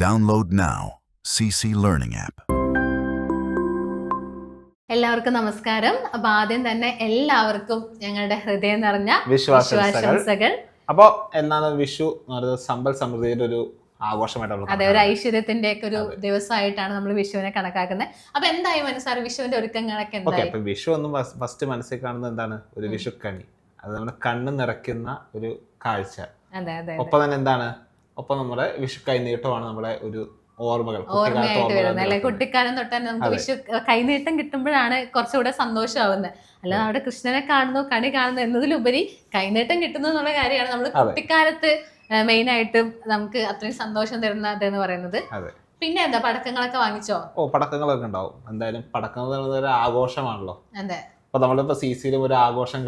Download now. CC Learning app. എല്ലാവർക്കും നമസ്കാരം. അപ്പൊ ആദ്യം തന്നെ എല്ലാവർക്കും ഞങ്ങളുടെ ഹൃദയം നിറഞ്ഞ വിശ്വാസങ്ങൾ. അപ്പൊ എന്താണ് വിഷു എന്ന് പറയുന്നത്? സമ്പൽ സമൃദ്ധിയുടെ ഒരു ആഘോഷമായിട്ട്, അതെ, ഒരു ഐശ്വര്യത്തിന്റെ ഒക്കെ ഒരു ദിവസമായിട്ടാണ് നമ്മൾ വിഷുവിനെ കണക്കാക്കുന്നത്. അപ്പൊ എന്തായി മനസ്സാറ് വിഷുവിന്റെ ഒരുക്കങ്ങളൊക്കെ എന്തായി? അപ്പൊ വിഷു ഒന്നും ഫസ്റ്റ് മനസ്സിൽ കാണുന്നത് എന്താണ്? ഒരു വിഷു കണി, അത് നമ്മുടെ കണ്ണ് നിറയ്ക്കുന്ന ഒരു കാഴ്ച. അതെ അതെ. ഒപ്പം തന്നെ എന്താണ്? ഒപ്പം നമ്മുടെ വിഷു കൈനീട്ടമാണ് നമ്മുടെ ഒരു ഓർമ്മയായിട്ട് വരുന്നത് അല്ലെ? കുട്ടിക്കാലം തൊട്ട് തന്നെ നമുക്ക് വിഷു കൈനീട്ടം കിട്ടുമ്പോഴാണ് കുറച്ചുകൂടെ സന്തോഷമാവുന്നത്. അല്ലാതെ അവിടെ കൃഷ്ണനെ കാണുന്നു, കണി കാണുന്നു എന്നതിലുപരി കൈനീട്ടം കിട്ടുന്നു എന്നുള്ള കാര്യമാണ് നമ്മൾ കുട്ടിക്കാലത്ത് മെയിൻ ആയിട്ടും നമുക്ക് അത്രയും സന്തോഷം തരുന്നതെന്ന് പറയുന്നത്. പിന്നെ എന്താ, പടക്കങ്ങളൊക്കെ വാങ്ങിച്ചോ? പടക്കങ്ങളൊക്കെ ഉണ്ടാവും എന്തായാലും. പടക്കങ്ങൾ ഒരു ആഘോഷമാണല്ലോ. അതെ. അപ്പൊ നമ്മളിപ്പോ സിസിയിലും ഒരു ആഘോഷം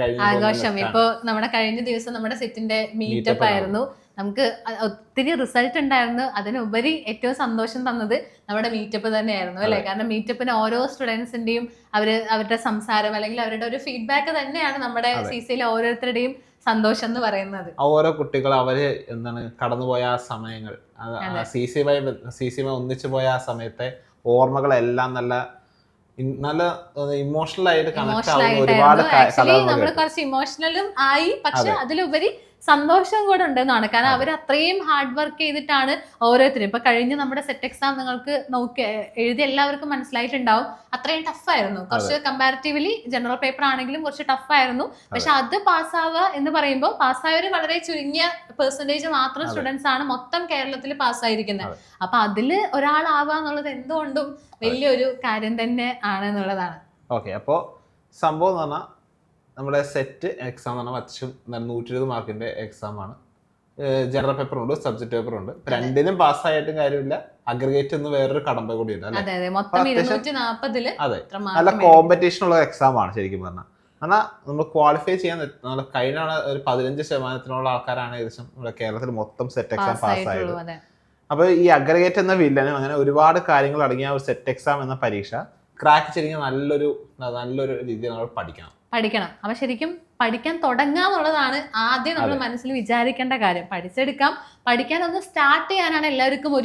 ഇപ്പൊ നമ്മുടെ കഴിഞ്ഞ ദിവസം നമ്മുടെ സെറ്റിന്റെ മീറ്റപ്പ് ആയിരുന്നു. നമുക്ക് ഒത്തിരി റിസൾട്ട് ഉണ്ടായിരുന്നു. അതിനുപരി ഏറ്റവും സന്തോഷം തന്നത് നമ്മുടെ മീറ്റപ്പ് തന്നെയായിരുന്നു അല്ലെ? കാരണം മീറ്റപ്പിന് ഓരോ സ്റ്റുഡൻസിന്റെയും അവരുടെ സംസാരം അല്ലെങ്കിൽ അവരുടെ ഒരു ഫീഡ്ബാക്ക് തന്നെയാണ് നമ്മുടെ സിസിയിലെ ഓരോരുത്തരുടെയും സന്തോഷം എന്ന് പറയുന്നത്. ഓരോ കുട്ടികൾ അവര് എന്താണ് കടന്നുപോയ ആ സമയങ്ങൾ, സിസിയുമായി ഒന്നിച്ചു പോയ ആ സമയത്തെ ഓർമ്മകളെല്ലാം നല്ല ഇമോഷണൽ ആയിട്ട് കണക്ട് ആവുന്ന ഒരുപാട് നമ്മൾ കുറച്ച് ഇമോഷണലും ആയി. പക്ഷെ അതിലുപരി സന്തോഷം കൂടെ ഉണ്ടെന്നാണ്. കാരണം അവർ അത്രയും ഹാർഡ് വർക്ക് ചെയ്തിട്ടാണ് ഓരോരുത്തരും. ഇപ്പൊ കഴിഞ്ഞ നമ്മുടെ സെറ്റ് എക്സാം നിങ്ങൾക്ക് എഴുതി എല്ലാവർക്കും മനസ്സിലായിട്ടുണ്ടാവും. അത്രയും ടഫായിരുന്നു. കുറച്ച് കമ്പാരിറ്റീവ്ലി ജനറൽ പേപ്പർ ആണെങ്കിലും കുറച്ച് ടഫായിരുന്നു. പക്ഷെ അത് പാസ്സാവുക എന്ന് പറയുമ്പോൾ പാസ്സായവർ വളരെ ചുരുങ്ങിയ പെർസെന്റേജ് മാത്രം സ്റ്റുഡൻസ് ആണ് മൊത്തം കേരളത്തിൽ പാസ്സായിരിക്കുന്നത്. അപ്പൊ അതില് ഒരാളാവുക എന്നുള്ളത് എന്തുകൊണ്ടും വലിയൊരു കാര്യം തന്നെ ആണ് എന്നുള്ളതാണ്. ഓക്കെ. അപ്പോ സംഭവം എന്ന് പറഞ്ഞാൽ നമ്മുടെ സെറ്റ് എക്സാം എന്ന് പറഞ്ഞാൽ അത്യാവശ്യം 120 മാർക്കിന്റെ എക്സാം ആണ്. ജനറൽ പേപ്പർ ഉണ്ട്, സബ്ജക്ട് പേപ്പർ ഉണ്ട്. രണ്ടിനും പാസ്സായിട്ടും കാര്യമില്ല. അഗ്രിഗേറ്റ് എന്ന് വേറൊരു കടമ്പ കൂടിയുണ്ട്. അതെ, നല്ല കോമ്പറ്റീഷൻ ഉള്ള എക്സാം ആണ് ശരിക്കും പറഞ്ഞാൽ. എന്നാൽ നമ്മൾ ക്വാളിഫൈ ചെയ്യാൻ നമ്മൾ കഴിഞ്ഞ ഒരു 15% ആൾക്കാരാണ് ഏകദേശം നമ്മുടെ കേരളത്തിൽ മൊത്തം സെറ്റ് എക്സാം പാസ്സായത്. അപ്പൊ ഈ അഗ്രിഗേറ്റ് എന്ന വില്ലനും അങ്ങനെ ഒരുപാട് കാര്യങ്ങൾ അടങ്ങിയ ഒരു സെറ്റ് എക്സാം എന്ന പരീക്ഷ ക്രാക്ക് ചെയ്തെങ്കിൽ നല്ലൊരു രീതിയിൽ നമ്മൾ പഠിക്കണം. അപ്പൊ ശരിക്കും പഠിക്കാൻ തുടങ്ങാന്നുള്ളതാണ് ആദ്യം നമ്മൾ മനസ്സിൽ വിചാരിക്കേണ്ട കാര്യം. പഠിക്കാൻ ഒന്ന് സ്റ്റാർട്ട് ചെയ്യാനാണ് എല്ലാവർക്കും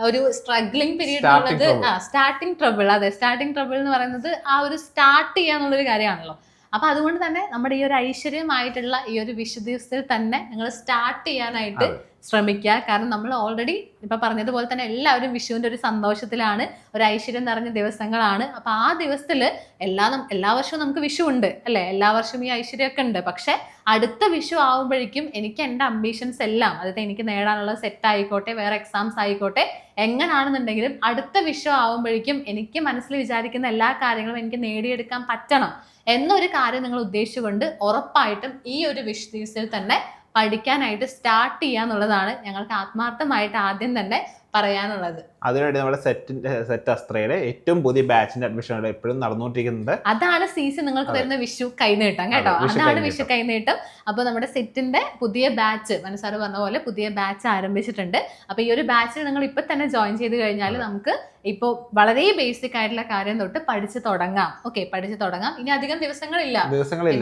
ഒരു സ്ട്രഗ്ലിംഗ് പീരീഡ് ഉള്ളത്. Starting trouble. അതെ, സ്റ്റാർട്ടിങ് ട്രബിൾ എന്ന് പറയുന്നത് ആ ഒരു സ്റ്റാർട്ട് ചെയ്യാന്നുള്ളൊരു കാര്യമാണല്ലോ. അപ്പൊ അതുകൊണ്ട് തന്നെ നമ്മുടെ ഈ ഒരു ഐശ്വര്യമായിട്ടുള്ള ഈ ഒരു വിഷു ദിവസത്തിൽ തന്നെ നിങ്ങൾ സ്റ്റാർട്ട് ചെയ്യാനായിട്ട് ശ്രമിക്കുക. കാരണം നമ്മൾ ഓൾറെഡി ഇപ്പൊ പറഞ്ഞതുപോലെ തന്നെ എല്ലാവരും വിഷുവിന്റെ ഒരു സന്തോഷത്തിലാണ്, ഒരു ഐശ്വര്യം നിറഞ്ഞ ദിവസങ്ങളാണ്. അപ്പൊ ആ ദിവസത്തില് എല്ലാ വർഷവും നമുക്ക് വിഷു ഉണ്ട് അല്ലെ? എല്ലാ വർഷവും ഈ ഐശ്വര്യമൊക്കെ ഉണ്ട്. പക്ഷെ അടുത്ത വിഷു ആവുമ്പോഴേക്കും എനിക്ക് എൻ്റെ അംബിഷൻസ് എല്ലാം, അതായത് എനിക്ക് നേടാനുള്ള സെറ്റ് ആയിക്കോട്ടെ, വേറെ എക്സാംസ് ആയിക്കോട്ടെ, എങ്ങനാണെന്നുണ്ടെങ്കിലും അടുത്ത വിഷു ആവുമ്പോഴേക്കും എനിക്ക് മനസ്സിൽ വിചാരിക്കുന്ന എല്ലാ കാര്യങ്ങളും എനിക്ക് നേടിയെടുക്കാൻ പറ്റണം എന്നൊരു കാര്യം നിങ്ങൾ ഉദ്ദേശിച്ചുകൊണ്ട് ഉറപ്പായിട്ടും ഈ ഒരു വിഷു ദിവസത്തിൽ തന്നെ പഠിക്കാനായിട്ട് സ്റ്റാർട്ട് ചെയ്യാന്നുള്ളതാണ് ഞങ്ങൾക്ക് ആത്മാർത്ഥമായിട്ട് ആദ്യം തന്നെ പറയാനുള്ളത്. അതിനുവേണ്ടി നമ്മുടെ സെറ്റ് അസ്ത്രയുടെ ഏറ്റവും പുതിയ ബാച്ചിന്റെ അഡ്മിഷൻ എപ്പോഴും നടന്നുകൊണ്ടിരിക്കുന്നത്. അതാണ് സീസൺ നിങ്ങൾക്ക് തരുന്ന വിഷു കൈനീട്ടം കേട്ടോ. അതാണ് വിഷു കൈനീട്ടം. അപ്പൊ നമ്മുടെ സെറ്റിന്റെ പുതിയ ബാച്ച്, മനസ്സാറ് പറഞ്ഞ പോലെ പുതിയ ബാച്ച് ആരംഭിച്ചിട്ടുണ്ട്. അപ്പൊ ഈ ഒരു ബാച്ചിൽ നിങ്ങൾ ഇപ്പൊ തന്നെ ജോയിൻ ചെയ്ത് കഴിഞ്ഞാൽ നമുക്ക് ഇപ്പൊ വളരെ ബേസിക് ആയിട്ടുള്ള കാര്യം തൊട്ട് പഠിച്ചു തുടങ്ങാം. പഠിച്ചു തുടങ്ങാം. ഇനി അധികം ദിവസങ്ങളില്ല.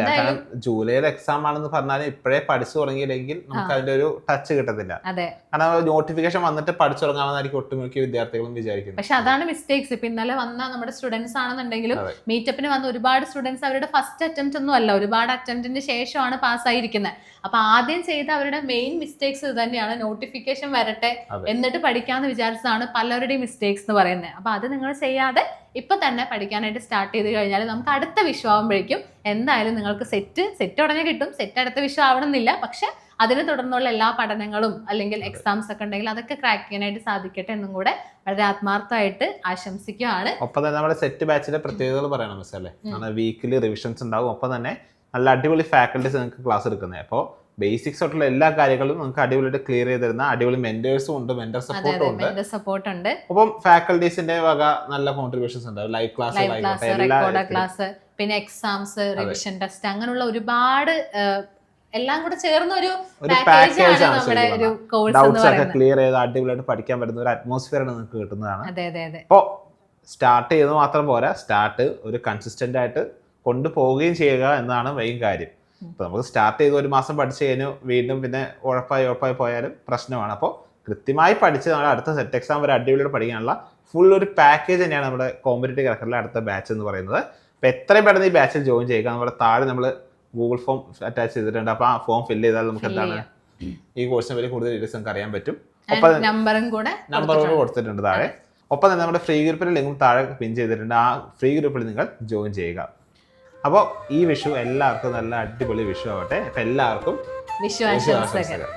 കാരണം ജൂലൈയിൽ എക്സാം ആണെന്ന് പറഞ്ഞാലും ഇപ്പോഴേ പഠിച്ചു തുടങ്ങിയില്ലെങ്കിൽ നമുക്ക് അതിന്റെ ഒരു ടച്ച് കിട്ടത്തില്ല. അതെ, കാരണം നോട്ടിഫിക്കേഷൻ വന്നിട്ട് പഠിച്ചു തുടങ്ങാമെന്നായിരിക്കും ഒട്ടുമിക്ക വിദ്യാർത്ഥികളും വിചാരിക്കുന്നത്. പക്ഷെ അതാണ് മിസ്റ്റേക്സ്. ഇപ്പൊ ഇന്നലെ വന്ന നമ്മുടെ സ്റ്റുഡൻസ് ആണെന്നുണ്ടെങ്കിലും മീറ്റപ്പിന് വന്ന ഒരുപാട് സ്റ്റുഡൻസ് അവരുടെ ഫസ്റ്റ് അറ്റംപ്റ്റ് ഒന്നും അല്ല, ഒരുപാട് അറ്റംപ്റ്റിന് ശേഷമാണ് പാസ്സായിരിക്കുന്നത്. അപ്പൊ ആദ്യം ചെയ്ത അവരുടെ മെയിൻ മിസ്റ്റേക്സ് ഇത് തന്നെയാണ്. നോട്ടിഫിക്കേഷൻ വരട്ടെ എന്നിട്ട് പഠിക്കാന്ന് വിചാരിച്ചതാണ് പലരുടെയും മിസ്റ്റേക്സ് എന്ന് പറയുന്നത്. അപ്പൊ അത് നിങ്ങൾ ചെയ്യാതെ ഇപ്പൊ തന്നെ പഠിക്കാനായിട്ട് സ്റ്റാർട്ട് ചെയ്ത് കഴിഞ്ഞാൽ നമുക്ക് അടുത്ത വിഷു ആവുമ്പോഴേക്കും എന്തായാലും നിങ്ങൾക്ക് സെറ്റ് ഉടനെ കിട്ടും. സെറ്റ് അടുത്ത വിഷു ആവണമെന്നില്ല, പക്ഷെ അതിനെ തുടർന്നുള്ള എല്ലാ പഠനങ്ങളും അല്ലെങ്കിൽ എക്സാംസ് ഒക്കെ ഉണ്ടെങ്കിൽ അതൊക്കെ ക്രാക്ക് ചെയ്യാനായിട്ട് സാധിക്കട്ടെ എന്നും കൂടെ വളരെ ആത്മാർത്ഥമായിട്ട് ആശംസിക്കുകയാണ്. ഒപ്പം തന്നെ നമ്മുടെ സെറ്റ് ബാച്ചിന്റെ പ്രത്യേകതകൾ പറയണം മിസ്സല്ലേ. വീക്കിലി റിവിഷൻസ് ഉണ്ടാവും. ഒപ്പം തന്നെ നല്ല അടിപൊളി ഫാക്കൽറ്റീസ് നിങ്ങൾക്ക് ക്ലാസ് എടുക്കുന്നത്. അപ്പോൾ ബേസിക്സ് ആയിട്ടുള്ള എല്ലാ കാര്യങ്ങളും നിങ്ങൾക്ക് അടിപൊളിയായിട്ട് ക്ലിയർ ചെയ്ത് തരുന്ന അടിപൊളി മെന്റേഴ്സും ഉണ്ട്, മെന്റർ സപ്പോർട്ടും ഉണ്ട്. അപ്പം ഫാക്കൽറ്റീസിന്റെ വക നല്ല കോൺട്രിബ്യൂഷൻസ് ഉണ്ട്. ലൈവ് ക്ലാസ്, പിന്നെ എക്സാംസ്, റിവിഷൻ ടെസ്റ്റ്, അങ്ങനെയുള്ള ഒരുപാട് എല്ലാം കൂടെ ചേർന്ന ഒരു പാക്കേജ് ആണ് നമ്മുടെ ഒരു കോഴ്സ് എന്ന് പറയുന്നത്. ക്ലിയർ ചെയ്ത് അടിപൊളിയായിട്ട് പഠിക്കാൻ പറ്റുന്ന ഒരു അറ്റ്മോസ്ഫിയർ നിങ്ങൾക്ക് കിട്ടുന്നതാണ്. അപ്പോൾ സ്റ്റാർട്ട് ചെയ്ത് മാത്രം പോരാ, സ്റ്റാർട്ട് ഒരു കൺസിസ്റ്റന്റ് ആയിട്ട് കൊണ്ടുപോവുകയും ചെയ്യുക എന്നതാണ് മെയിൻ കാര്യം. ഇപ്പൊ നമുക്ക് സ്റ്റാർട്ട് ചെയ്ത് ഒരു മാസം പഠിച്ചു കഴിഞ്ഞു വീണ്ടും പിന്നെ ഉഴപ്പായി പോയാലും പ്രശ്നമാണ്. അപ്പോൾ കൃത്യമായി പഠിച്ച് നമ്മുടെ അടുത്ത സെറ്റ് എക്സാം വരെ അടിപൊളിയോട് പഠിക്കാനുള്ള ഫുൾ ഒരു പാക്കേജ് തന്നെയാണ് നമ്മുടെ കോമ്പറ്റേറ്റീവ് കറക്റ്ററിലെ അടുത്ത ബാച്ച് എന്ന് പറയുന്നത്. അപ്പോൾ എത്രയും പെട്ടെന്ന് ഈ ബാച്ചിൽ ജോയിൻ ചെയ്യുക. നമ്മുടെ താഴെ നമ്മൾ ഗൂഗിൾ ഫോം അറ്റാച്ച് ചെയ്തിട്ടുണ്ട്. അപ്പോൾ ആ ഫോം ഫില്ല് ചെയ്താൽ നമുക്ക് എന്താണ് ഈ കോഴ്സിനെ പറ്റി കൂടുതൽ ഡീറ്റെയിൽസ് നമുക്ക് അറിയാൻ പറ്റും. ഒപ്പം നമ്പറും കൂടെ കൊടുത്തിട്ടുണ്ട് താഴെ. ഒപ്പം തന്നെ നമ്മുടെ ഫ്രീ ഗ്രൂപ്പിന്റെ ലിങ്കും താഴെ പിൻ ചെയ്തിട്ടുണ്ട്. ആ ഫ്രീ ഗ്രൂപ്പിൽ നിങ്ങൾ ജോയിൻ ചെയ്യുക. അപ്പോൾ ഈ വിഷു എല്ലാവർക്കും നല്ല അടിപൊളി വിഷു ആവട്ടെ. അപ്പം എല്ലാവർക്കും വിഷു ആശംസകൾ.